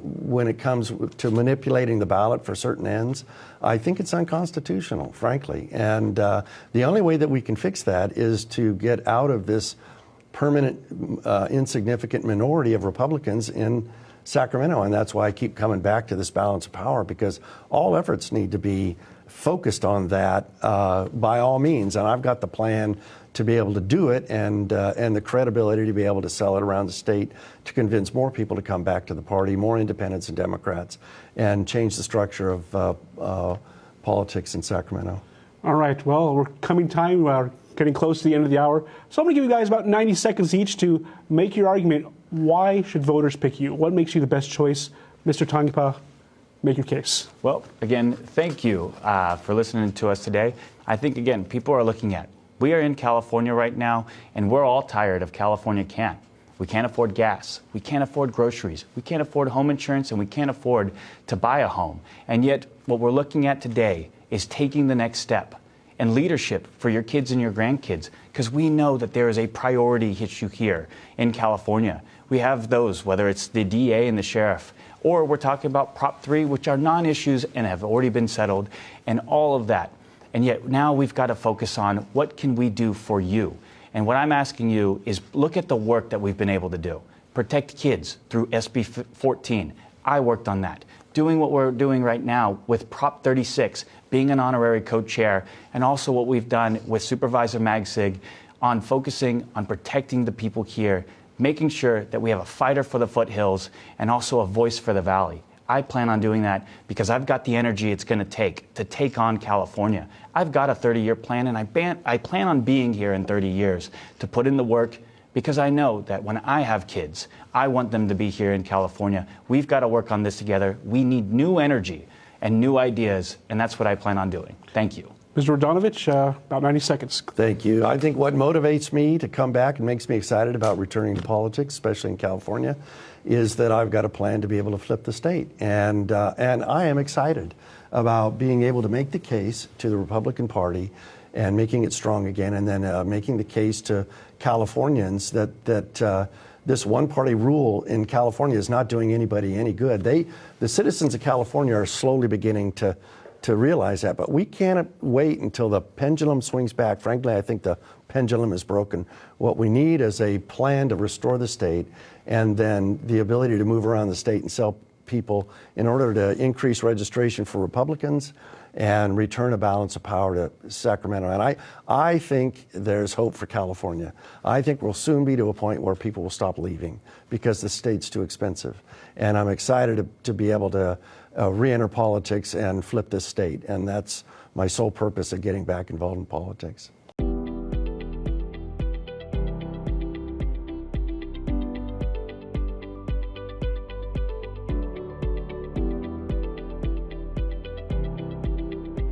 when it comes to manipulating the ballot for certain ends, I think it's unconstitutional, frankly. And the only way that we can fix that is to get out of this permanent, insignificant minority of Republicans in Sacramento. And that's why I keep coming back to this balance of power, because all efforts need to be focused on that by all means. And I've got the plan to be able to do it, and the credibility to be able to sell it around the state to convince more people to come back to the party, more independents and Democrats, and change the structure of politics in Sacramento. All right, well, we're coming time. We're getting close to the end of the hour. So I'm going to give you guys about 90 seconds each to make your argument. Why should voters pick you? What makes you the best choice? Mr. Tangipa, make your case. Well, again, thank you for listening to us today. I think, again, people are looking at, we are in California right now, and we're all tired of California can't. We can't afford gas. We can't afford groceries. We can't afford home insurance, and we can't afford to buy a home. And yet, what we're looking at today is taking the next step and leadership for your kids and your grandkids, because we know that there is a priority issue here in California. We have those, whether it's the DA and the sheriff, or we're talking about Prop 3, which are non-issues and have already been settled, and all of that. And yet now we've got to focus on what can we do for you. And what I'm asking you is look at the work that we've been able to do. Protect kids through SB 14. I worked on that. Doing what we're doing right now with Prop 36, being an honorary co-chair, and also what we've done with Supervisor Magsig on focusing on protecting the people here, making sure that we have a fighter for the foothills and also a voice for the valley. I plan on doing that because I've got the energy it's going to take on California. I've got a 30-year plan, and I plan on being here in 30 years to put in the work, because I know that when I have kids, I want them to be here in California. We've got to work on this together. We need new energy and new ideas, and that's what I plan on doing. Thank you. Mr. Radanovich, about 90 seconds. Thank you. I think what motivates me to come back and makes me excited about returning to politics, especially in California, is that I've got a plan to be able to flip the state. And I am excited about being able to make the case to the Republican Party and making it strong again, and then making the case to Californians that this one-party rule in California is not doing anybody any good. The citizens of California are slowly beginning to realize that, but we can't wait until the pendulum swings back. Frankly, I think the pendulum is broken. What we need is a plan to restore the state, and then the ability to move around the state and sell people in order to increase registration for Republicans and return a balance of power to Sacramento. And I think there's hope for California. I think we'll soon be to a point where people will stop leaving because the state's too expensive. And I'm excited to be able to re-enter politics and flip this state. And that's my sole purpose of getting back involved in politics.